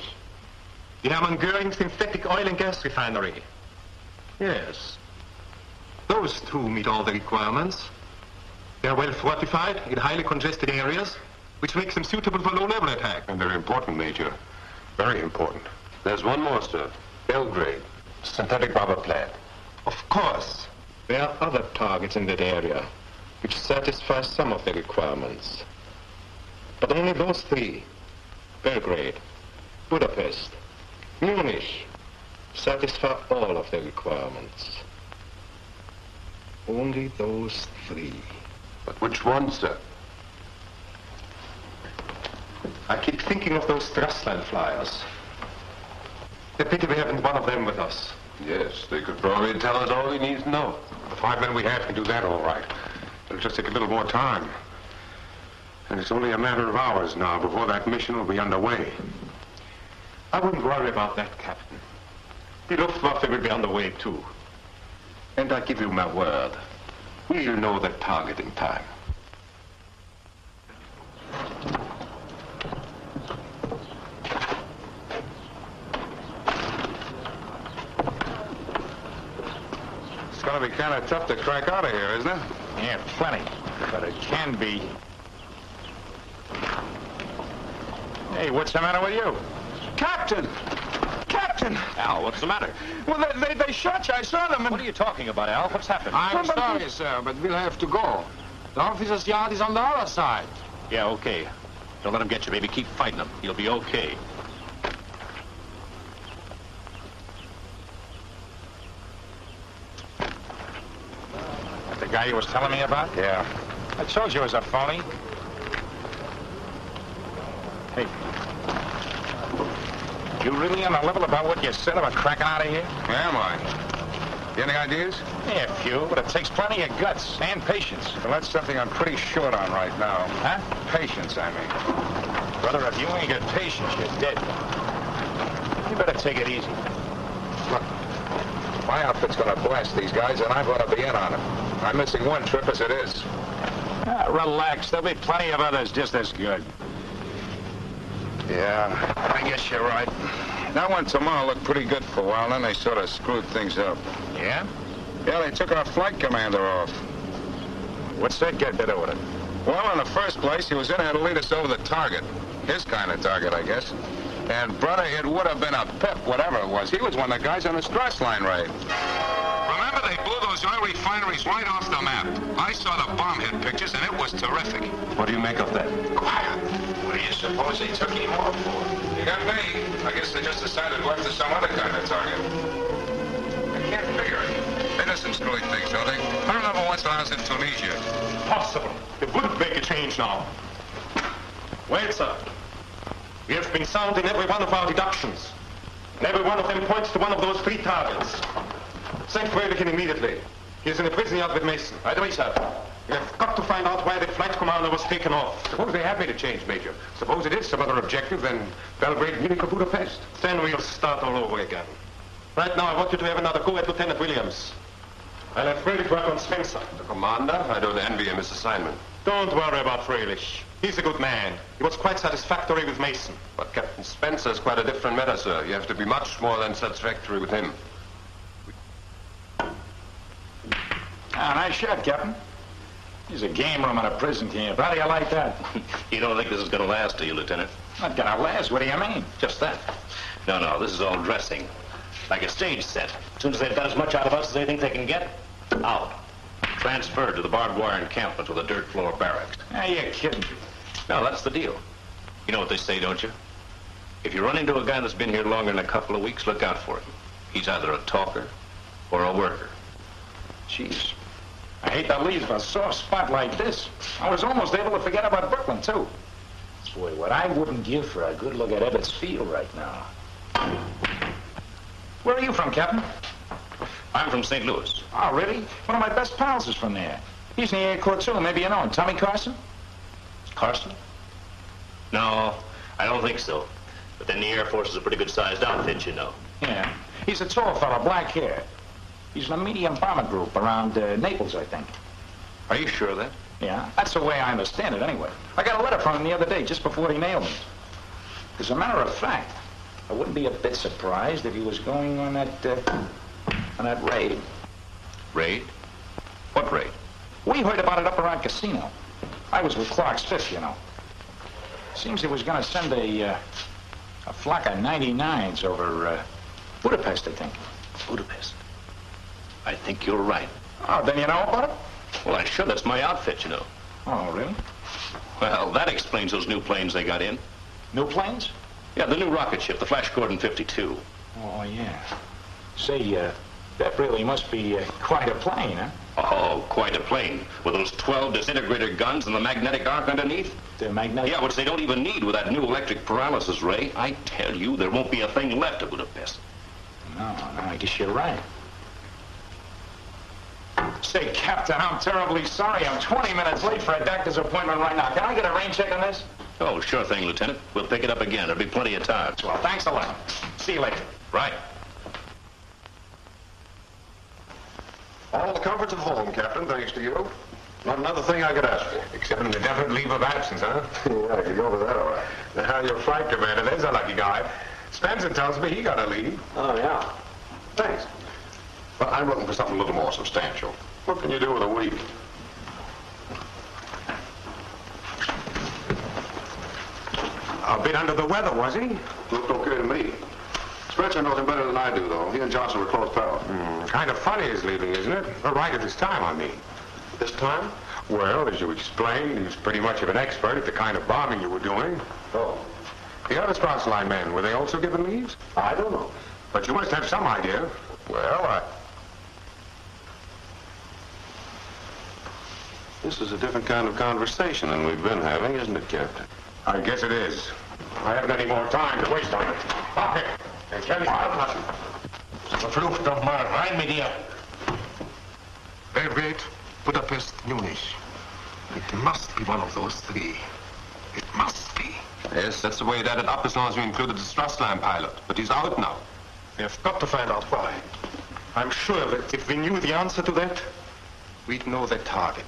The Hermann Göring synthetic oil and gas refinery. Yes. Those two meet all the requirements. They are well fortified in highly congested areas, which makes them suitable for low-level attack. And they're important, Major. Very important. There's one more, sir. Belgrade. Synthetic rubber plant. Of course. There are other targets in that area, which satisfy some of the requirements. But only those three, Belgrade, Budapest, Munich, satisfy all of the requirements. Only those three. But which one, sir? I keep thinking of those Strassland flyers. A pity we haven't one of them with us. Yes, they could probably tell us all we need to know. The 5 men we have can do that all right. It'll just take a little more time. And it's only a matter of hours now before that mission will be underway. I wouldn't worry about that, Captain. The Luftwaffe will be on the way, too. And I give you my word, we'll know that target in time. It's going to be kind of tough to crack out of here, isn't it? Yeah, plenty. But it can be. Hey, what's the matter with you? Captain! Captain! Al, what's the matter? Well, they shot you. I saw them. What are you talking about, Al? What's happened? I'm sorry, sir, but we'll have to go. The officer's yard is on the other side. Yeah, okay. Don't let him get you, baby. Keep fighting him. You'll be okay. That the guy you was telling me about? Yeah. I told you it was a phony. Hey. You really on the level about what you said about cracking out of here? Am I? You any ideas? Yeah, a few, but it takes plenty of guts and patience. Well, that's something I'm pretty short on right now. Huh? Patience, I mean. Brother, if you ain't got patience, you're dead. You better take it easy. Look, my outfit's gonna blast these guys, and I'm gonna be in on it. I'm missing one trip as it is. Relax. There'll be plenty of others just as good. Yeah, I guess you're right. That one tomorrow looked pretty good for a while, then they sort of screwed things up. Yeah? Yeah, they took our flight commander off. What's that got to do with it? Well, in the first place, he was in there to lead us over the target. His kind of target, I guess. And, brother, it would have been a pip, whatever it was. He was one of the guys on the Strassline raid. Remember, they blew those oil refineries right off the map. I saw the bomb hit pictures, and it was terrific. What do you make of that? Quiet. What do you suppose they took him off for? You got me. I guess they just decided to go after some other kind of target. I can't figure it. They do some screwy things, don't they? I remember once when I was in Tunisia. Possible. It wouldn't make a change now. Wait, sir. We have been sound in every one of our deductions. And every one of them points to one of those 3 targets. Send Fröhlichen immediately. He is in a prison yard with Mason. Right away, sir. We have got to find out why the flight commander was taken off. Suppose they have made a change, Major. Suppose it is some other objective than Belgrade, Munich, or Budapest. Then we'll start all over again. Right now, I want you to have another go at Lieutenant Williams. I'll let Fröhlich work on Spencer. The commander? I don't envy him his assignment. Don't worry about Fröhlich. He's a good man. He was quite satisfactory with Mason. But Captain Spencer's quite a different matter, sir. You have to be much more than satisfactory with him. Nice shot, Captain. He's a game room in a prison camp. How do you like that? You don't think this is going to last, do you, Lieutenant? Not gonna last. What do you mean? Just that. No, this is all dressing. Like a stage set. As soon as they've got as much out of us as they think they can get, out. Transferred to the barbed wire encampment with a dirt floor barracks. You're kidding. No, that's the deal. You know what they say, don't you? If you run into a guy that's been here longer than a couple of weeks, look out for him. He's either a talker or a worker. Jeez. I hate to leave a sore spot like this. I was almost able to forget about Brooklyn, too. Boy, what I wouldn't give for a good look at Ebbets Field right now. Where are you from, Captain? I'm from St. Louis. Oh, really? One of my best pals is from there. He's in the Air Corps, too. Maybe you know him. Tommy Carson? Carson? No, I don't think so. But then the Air Force is a pretty good-sized outfit, you know. Yeah. He's a tall fellow, black hair. He's in a medium bomber group around Naples, I think. Are you sure of that? Yeah, that's the way I understand it, anyway. I got a letter from him the other day, just before he nailed me. As a matter of fact, I wouldn't be a bit surprised if he was going on that raid. Raid? What raid? We heard about it up around Casino. I was with Clark's Fifth, you know. Seems he was going to send a flock of 99s over Budapest, I think. Budapest? I think you're right. Oh, then you know about it? Well, I should. That's my outfit, you know. Oh, really? Well, that explains those new planes they got in. New planes? Yeah, the new rocket ship, the Flash Gordon 52. Oh, yeah. Say, that really must be quite a plane, huh? Oh, quite a plane. With those 12 disintegrator guns and the magnetic arc underneath. The magnetic? Yeah, which they don't even need with that new electric paralysis ray. I tell you, there won't be a thing left of Budapest. No, I guess you're right. Say, Captain, I'm terribly sorry. I'm 20 minutes late for a doctor's appointment right now. Can I get a rain check on this? Oh, sure thing, Lieutenant. We'll pick it up again. There'll be plenty of time. Well, thanks a lot. See you later. Right. All the comforts of home, Captain, thanks to you. Not another thing I could ask for. Except an indefinite leave of absence, huh? Yeah, I could go over that all right. Now, your flight commander, there's a lucky guy. Spencer tells me he got a leave. Oh, yeah. Thanks. But I'm looking for something a little more substantial. What can you do with a week? A bit under the weather, was he? Looked okay to me. Spencer knows him better than I do, though. He and Johnson were close pals. Kind of funny his leaving, isn't it? Right at this time, I mean. This time? Well, as you explained, he was pretty much of an expert at the kind of bombing you were doing. Oh. The other Strassline men, were they also given leaves? I don't know. But you must have some idea. Well, This is a different kind of conversation than we've been having, isn't it, Captain? I guess it is. I haven't any more time to waste on it. Okay. Verflucht doch mal, rein mit dir. Belgrade, Budapest, Munich. It must be one of those three. It must be. Yes, that's the way it added up as long as we included the Strassline pilot. But he's out now. We have got to find out why. I'm sure that if we knew the answer to that, we'd know their target.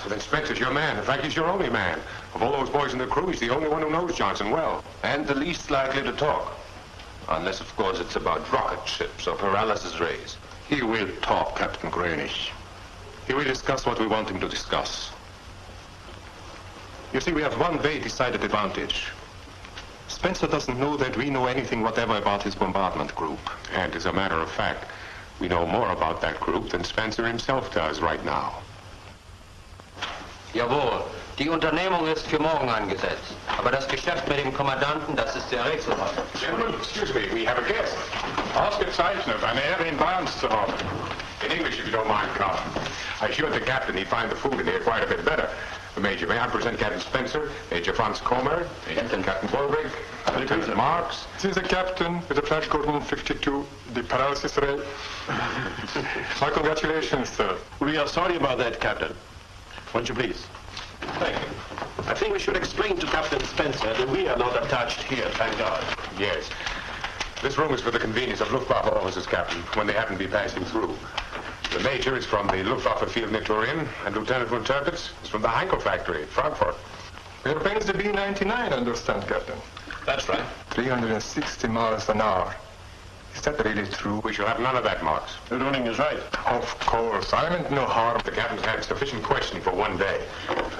So then Spencer's your man. In fact, he's your only man. Of all those boys in the crew, he's the only one who knows Johnson well. And the least likely to talk. Unless, of course, it's about rocket ships or paralysis rays. He will talk, Captain Grönig. He will discuss what we want him to discuss. You see, we have one very decided advantage. Spencer doesn't know that we know anything whatever about his bombardment group. And as a matter of fact, we know more about that group than Spencer himself does right now. Jawohl, die Unternehmung ist für morgen angesetzt. Aber das Geschäft mit dem Kommandanten, das ist sehr rätselhaft. Gentlemen, excuse me, we have a guest. Ausgezeichnet, eine Ehre in Bayern zu haben. In English, if you don't mind, Carl. I assured the captain he'd find the food in here quite a bit better. Major, may I present Captain Spencer, Major Franz Comer, Captain Bulbrick, Lieutenant Marks. This is the captain with the flash code 152, the paralysis ray. My congratulations, sir. We are sorry about that, Captain. Won't you please? Thank you. I think we should explain to Captain Spencer that we are not attached here, thank God. Yes. This room is for the convenience of Luftwaffe officers, Captain, when they happen to be passing through. The Major is from the Luftwaffe Field Nitorian, and Lieutenant von Tirpitz is from the Heinkel factory at Frankfurt. Your plane's the B-99, I understand, Captain. That's right. 360 miles an hour. Is that really true? We shall have none of that, Marks. The ruling is right. Of course. I meant no harm. The captain's had sufficient questioning for one day.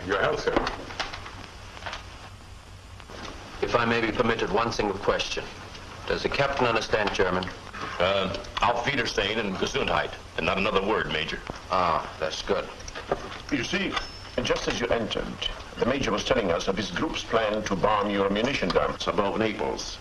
Your health, sir. If I may be permitted one single question. Does the captain understand German? Auf Wiedersehen and Gesundheit. And not another word, Major. Ah, that's good. You see, just as you entered, the Major was telling us of his group's plan to bomb your munition dumps above Naples.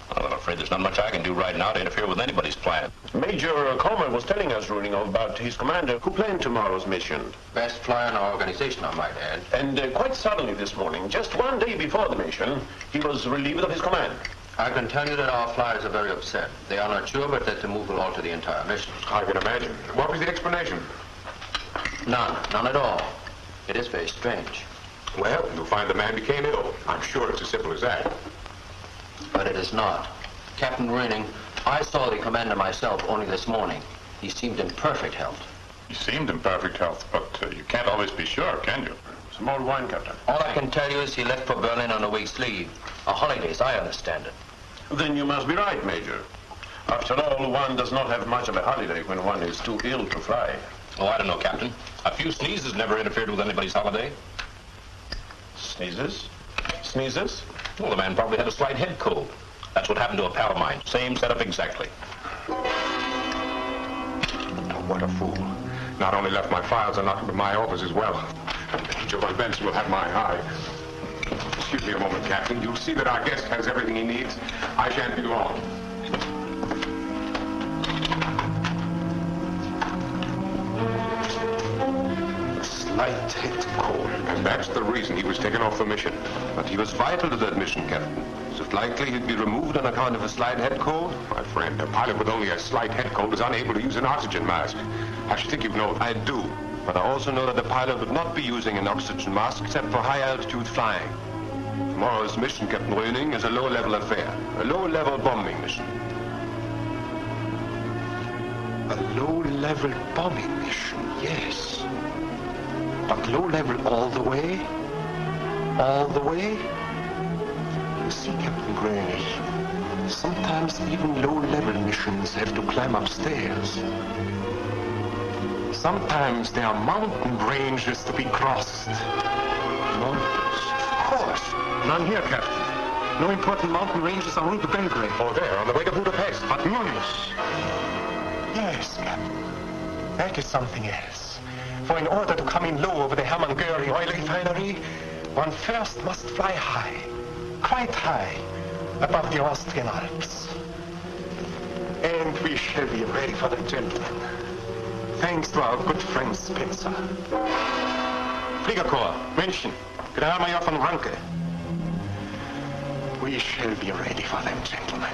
Well, I'm afraid there's not much I can do right now to interfere with anybody's plan. Major Coleman was telling us, Ruling, about his commander who planned tomorrow's mission. Best flyer in our organization, I might add. And quite suddenly this morning, just one day before the mission, he was relieved of his command. I can tell you that our flyers are very upset. They are not sure, but that the move will alter the entire mission. I can imagine. What was the explanation? None at all. It is very strange. Well, you'll find the man became ill. I'm sure it's as simple as that. But it is not. Captain Raining, I saw the commander myself only this morning. He seemed in perfect health. He seemed in perfect health, but you can't always be sure, can you? Some more wine, Captain. All I can tell you is he left for Berlin on a week's leave. A holiday, as I understand it. Then you must be right, Major. After all, one does not have much of a holiday when one is too ill to fly. Oh, I don't know, Captain. A few sneezes never interfered with anybody's holiday. Sneezes? Sneezes? Well, the man probably had a slight head cold. That's what happened to a pal of mine. Same setup exactly. Oh, what a fool. Not only left my files unlocked, but my office as well. Major von Benson will have my eye. Excuse me a moment, Captain. You'll see that our guest has everything he needs. I shan't be long. Slight head cold. And that's the reason he was taken off the mission. But he was vital to that mission, Captain. Is it likely he'd be removed on account of a slight head cold? My friend, a pilot with only a slight head cold is unable to use an oxygen mask. I should think you know that. I do. But I also know that the pilot would not be using an oxygen mask except for high-altitude flying. Tomorrow's mission, Captain Röning, is a low-level affair. A low-level bombing mission. A low-level bombing mission, yes. But low-level all the way? All the way? You see, Captain Grönig, sometimes even low-level missions have to climb upstairs. Sometimes there are mountain ranges to be crossed. Mountains? Of course. None here, Captain. No important mountain ranges are route to Belgrade. Oh, there, on the way to Budapest. But Munich. Yes, Captain. That is something else. For in order to come in low over the Hermann Göring oil refinery, one first must fly high, quite high, above the Austrian Alps. And we shall be ready for them, gentlemen. Thanks to our good friend Spencer. Fliegerkorps, München. Generalmajor von Ranke. We shall be ready for them, gentlemen.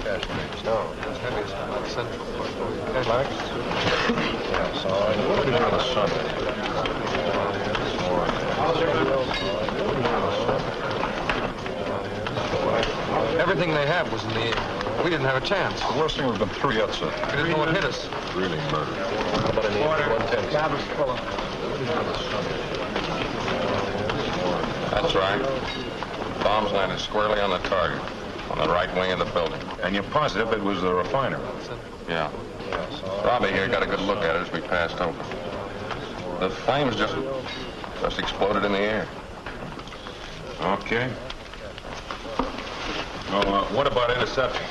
cash names. No, it's heaviest on that central point. Blacks? Yes, all right. What do we have on Sunday? Everything they had was in the air. We didn't have a chance. The worst thing would have been 3 yet, sir. We didn't know what hit us. Really murder. How about in the 110? Cabin's full of... That's right. Bombs landed squarely on the target, on the right wing of the building. And you're positive it was the refiner? Yeah. Robbie here got a good look at it as we passed over. The flames just exploded in the air. Okay. Well, what about intercepting?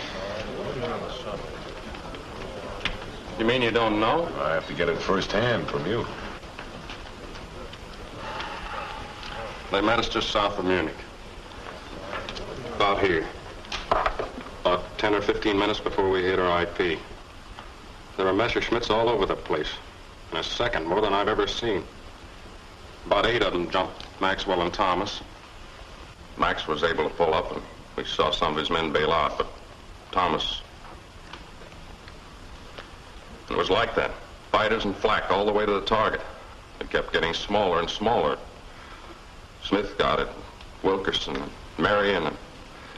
You mean you don't know? I have to get it firsthand from you. They met us just south of Munich. About here. About 10 or 15 minutes before we hit our IP. There were Messerschmitts all over the place. In a second, more than I've ever seen. About 8 of them jumped Maxwell and Thomas. Max was able to pull up, and we saw some of his men bail out, but Thomas... It was like that. Fighters and flak all the way to the target. It kept getting smaller and smaller. Smith got it. Wilkerson, and Marion, and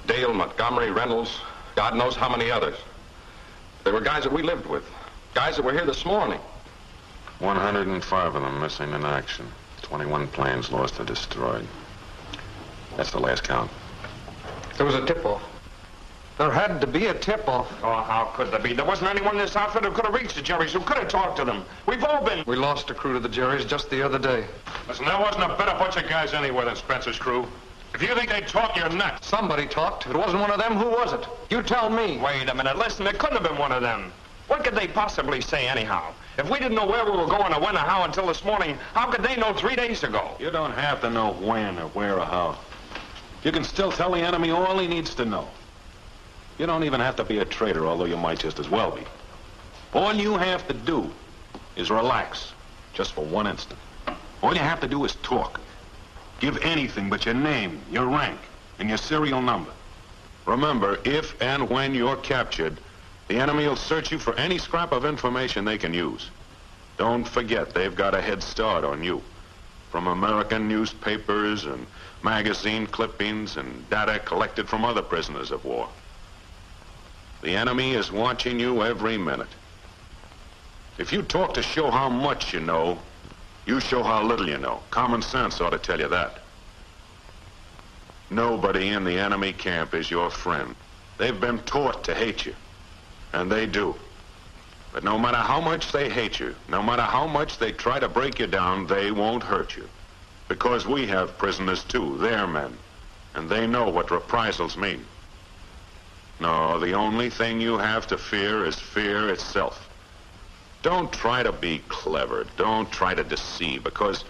Dale, Montgomery, Reynolds, God knows how many others. They were guys that we lived with. Guys that were here this morning. 105 of them missing in action. 21 planes lost or destroyed. That's the last count. There was a tip-off. There had to be a tip-off. Oh, how could there be? There wasn't anyone in this outfit who could have reached the Jerrys, who could have talked to them. We've all been... We lost a crew to the Jerrys just the other day. Listen, there wasn't a better bunch of guys anywhere than Spencer's crew. If you think they talk, you're nuts. Somebody talked. If it wasn't one of them, who was it? You tell me. Wait a minute. Listen, it couldn't have been one of them. What could they possibly say anyhow? If we didn't know where we were going or when or how until this morning, how could they know 3 days ago? You don't have to know when or where or how. You can still tell the enemy all he needs to know. You don't even have to be a traitor, although you might just as well be. All you have to do is relax, just for one instant. All you have to do is talk. Give anything but your name, your rank, and your serial number. Remember, if and when you're captured, the enemy will search you for any scrap of information they can use. Don't forget, they've got a head start on you. From American newspapers and magazine clippings and data collected from other prisoners of war. The enemy is watching you every minute. If you talk to show how much you know, you show how little you know. Common sense ought to tell you that. Nobody in the enemy camp is your friend. They've been taught to hate you, and they do. But no matter how much they hate you, no matter how much they try to break you down, they won't hurt you. Because we have prisoners too, they're men, and they know what reprisals mean. No, the only thing you have to fear is fear itself. Don't try to be clever. Don't try to deceive, because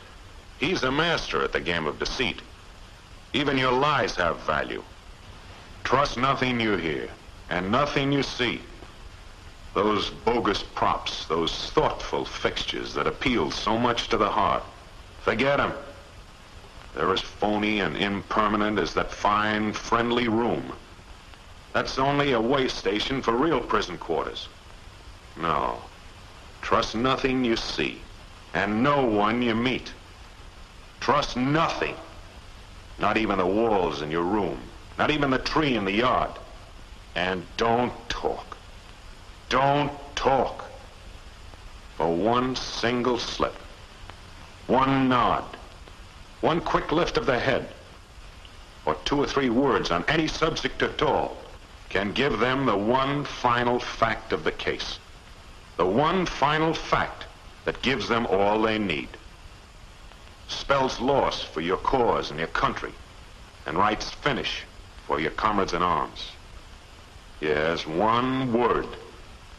he's a master at the game of deceit. Even your lies have value. Trust nothing you hear, and nothing you see. Those bogus props, those thoughtful fixtures that appeal so much to the heart, forget them. They're as phony and impermanent as that fine, friendly room. That's only a way station for real prison quarters. No. Trust nothing you see, and no one you meet. Trust nothing. Not even the walls in your room. Not even the tree in the yard. And don't talk. Don't talk. For one single slip. One nod. One quick lift of the head. Or 2 or 3 words on any subject at all can give them the one final fact of the case. The one final fact that gives them all they need. Spells loss for your cause and your country, and writes finish for your comrades in arms. Yes, one word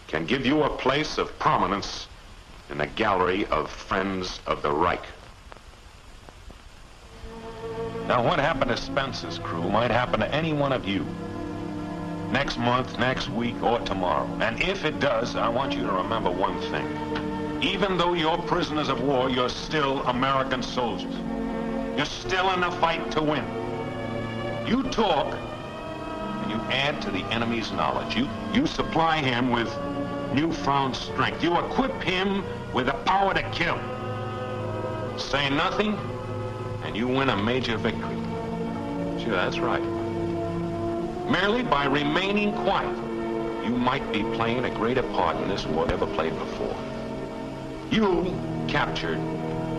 can give you a place of prominence in the gallery of friends of the Reich. Now, what happened to Spencer's crew might happen to any one of you. Next month, next week, or tomorrow. And if it does, I want you to remember one thing. Even though you're prisoners of war, you're still American soldiers. You're still in the fight to win. You talk, and You add to the enemy's knowledge. You supply him with newfound strength. You equip him with the power to kill. Say nothing, and you win a major victory. Sure, that's right. Merely by remaining quiet, you might be playing a greater part in this war than ever played before. You, captured,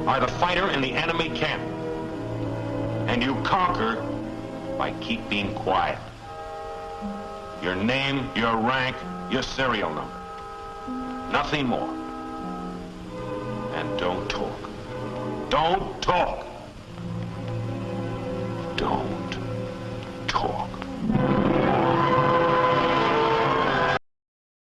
are the fighter in the enemy camp. And you conquer by keeping quiet. Your name, your rank, your serial number. Nothing more. And don't talk. Don't talk. Don't talk.